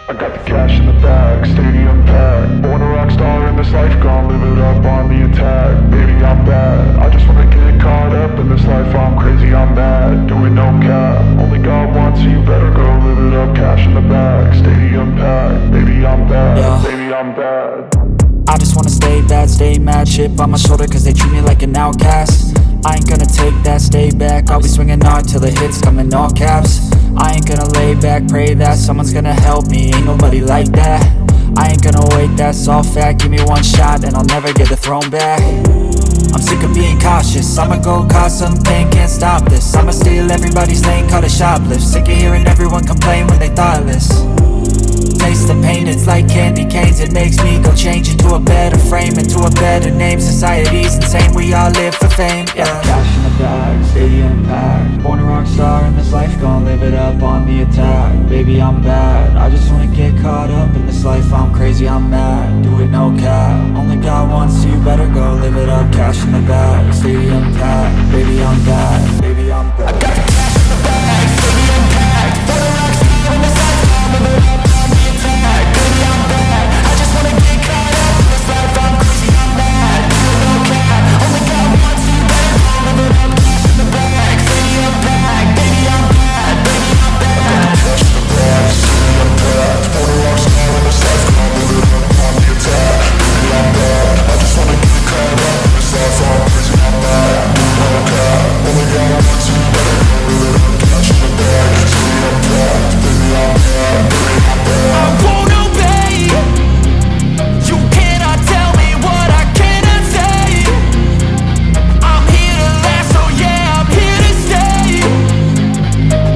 I got the cash in the bag, stadium packed. Born a rock star in this life, gon' live it up on the attack. Baby, I'm bad, I just wanna get caught up in this life. I'm crazy, I'm mad, doing no cap. Only God wants, so you better go live it up. Cash in the bag, stadium packed. Baby, I'm bad, Yeah. baby, I'm bad. I just wanna stay bad, stay mad. Chip on my shoulder cause they treat me like an outcast. I ain't gonna take that, stay back. I'll be swinging hard till the hits come in all caps. I ain't gonna lay back, pray that someone's gonna help me. Ain't nobody like that. I ain't gonna wait, that's all fact. Give me one shot and I'll never get the throne back. I'm sick of being cautious, I'ma go cause some pain, can't stop this. I'ma steal everybody's lane, call it shoplift. Sick of hearing everyone complain when they thoughtless. Taste the pain, it's like candy canes. It makes me go change into a better frame, into a better name. Society's insane, we all live for fame, yeah. Cash in the bag, stadium packed. Born a rock star in this life, gon' live it up on the attack. Baby, I'm bad, I just wanna get caught up in this life. I'm crazy, I'm mad, do it no cap. Only God wants, so you better go live it up. Cash in the bag, stadium packed. Baby, I'm bad, baby, I'm bad. I got the cash in the bag, stadium packed. Born a rock star in this life, gon' live it up on the attack. Baby, I'm bad, I just wanna get caught up in this life. I'm crazy, I'm mad, do it no cap. Only God wants, so you better go live it up. Cash in the bag, stadium packed. Baby, I'm bad, baby, I'm bad. Cash in the bag, stadium packed. Born a rock star in this life, gon' live it up on the attack. Baby, I'm bad, I just wanna get caught up in this life. I'm crazy, I'm mad, do it no cap. Only God wants, so you better go live it up. Cash in the bag, stadium packed. Baby, I'm bad, baby, I'm bad. I won't obey. You cannot tell me what I cannot say. I'm here to last, so yeah, I'm here to stay.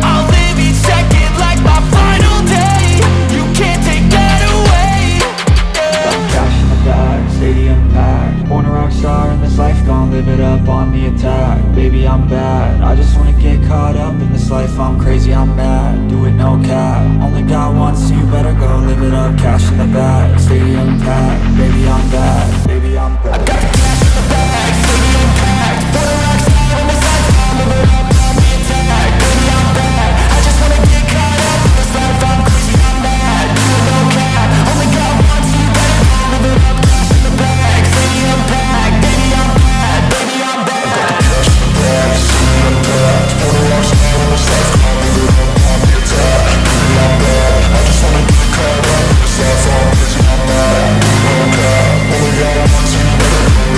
I'll live each second like my final day. You can't take that away, yeah. Cash in the bag, stadium packed. Born a rock star in this life, gon' live it up on the attack. Baby, I'm bad, I just wanna get caught up in this life. I'm crazy, I'm mad, do it no cap. Only God wants, so you better go live it up. Cash in the bag, stadium packed. Baby, I'm bad, baby, I'm bad. I got the cash in the bag, stadium packed. Born a rock star in this life, gon' live it up on the attack. Baby, I'm bad, I just wanna get caught up in this life. I'm crazy, I'm mad, do it no cap. Only God wants, so you better go live it up. Cash in the bag, stadium packed. Baby, I'm bad, baby, I'm bad. Cash in the bag, stadium packed. Born a rock star in this life, gon' live it up on the attack. Baby, I'm bad, I just wanna get caught up in this life. I'm crazy, I'm mad, do it no cap. Only God wants, so you better go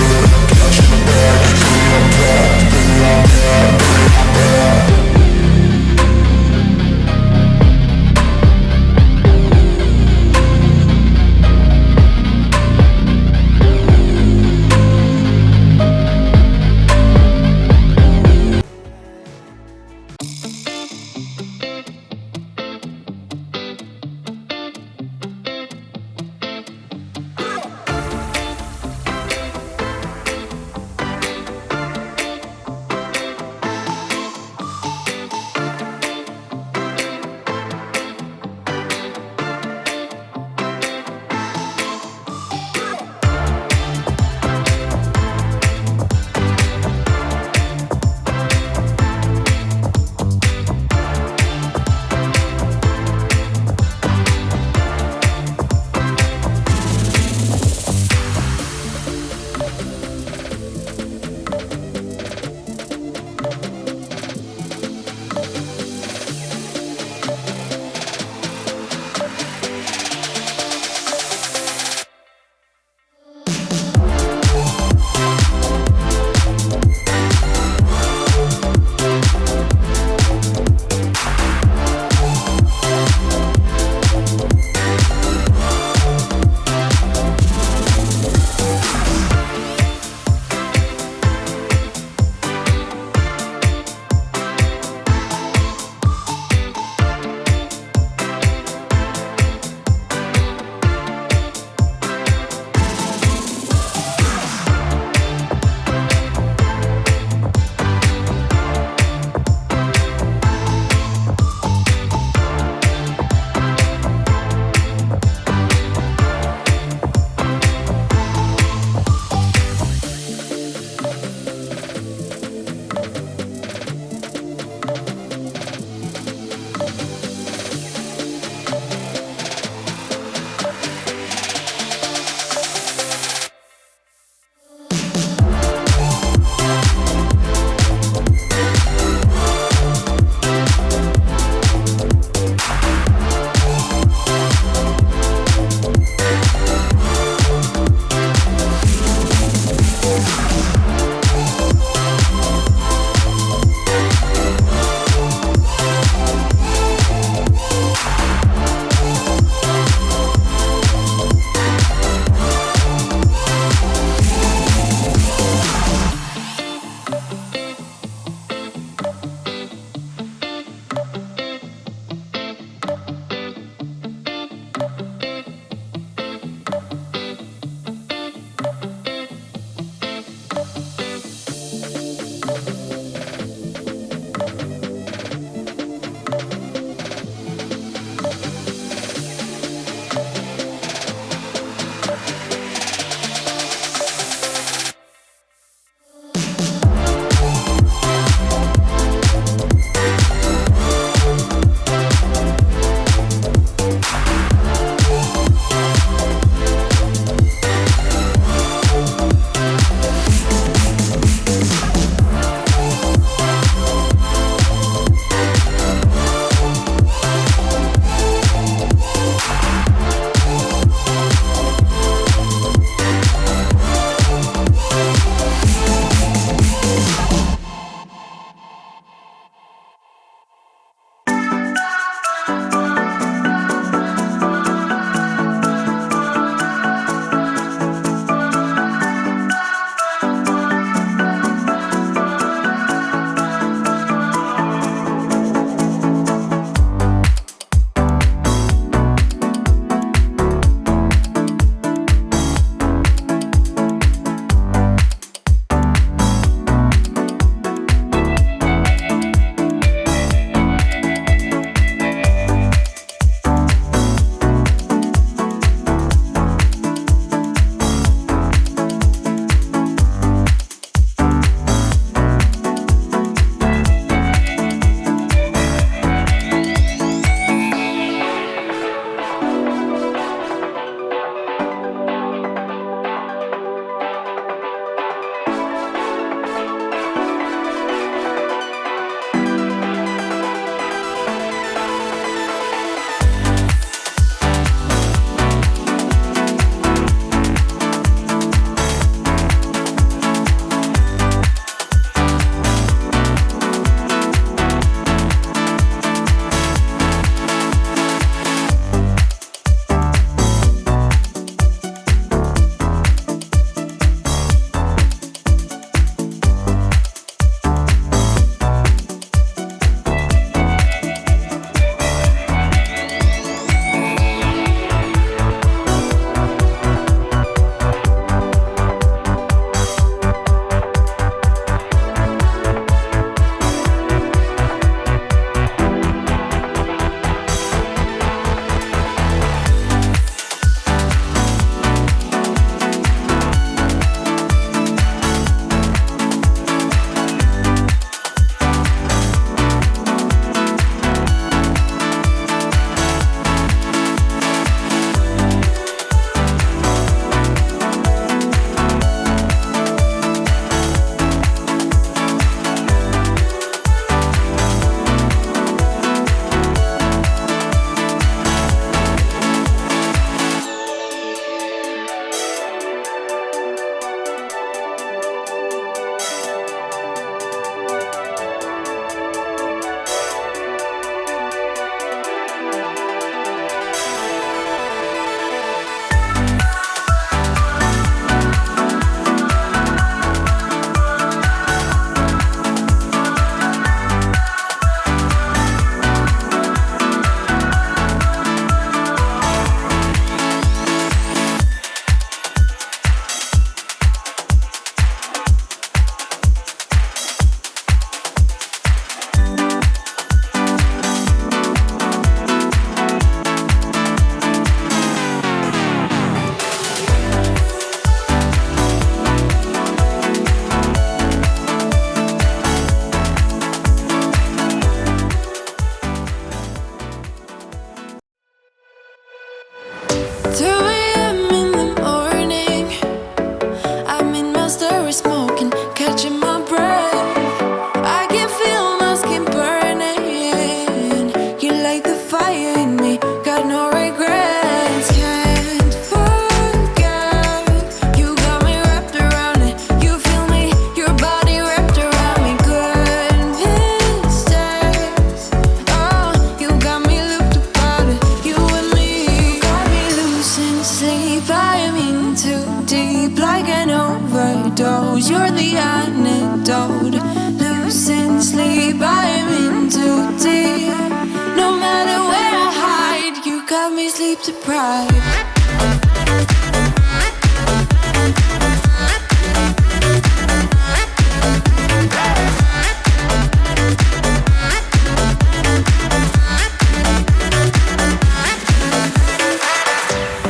sleep deprived.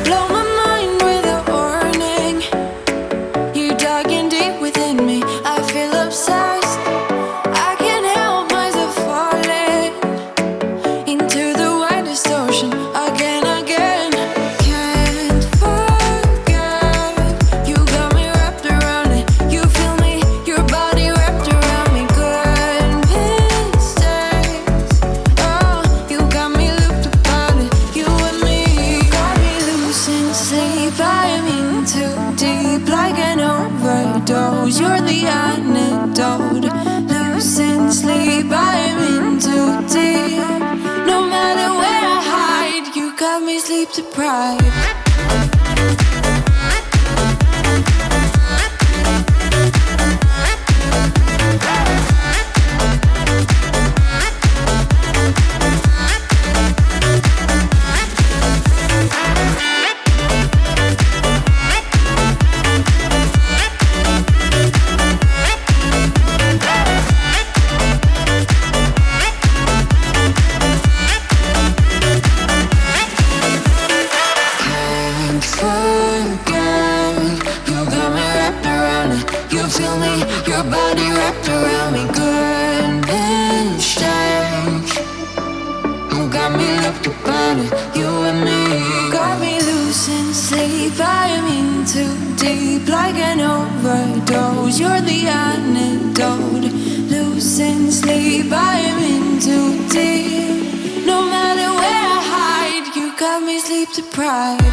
Blow my mind with a warning. You dug in deep within me. I feel obsessed. I can't help myself falling into the widest ocean again, again. Can't forget. You got me wrapped around it. You feel me, your body wrapped around me. Good mistakes. Oh, you got me looped about it. You and me got me losing sleep. I'm in too deep, like an overdose. You're the antidote. Losing sleep, I'm in too deep. No matter where I hide, you got me sleep deprived. Can't forget. You got me wrapped around it. You feel me, your body wrapped around me. Good mistakes. You got me looped about it. You and me got me losing sleep. I'm in too deep, like an overdose. You're the antidote. Losing sleep, I'm in too deep. No matter where I hide, you got me sleep deprived.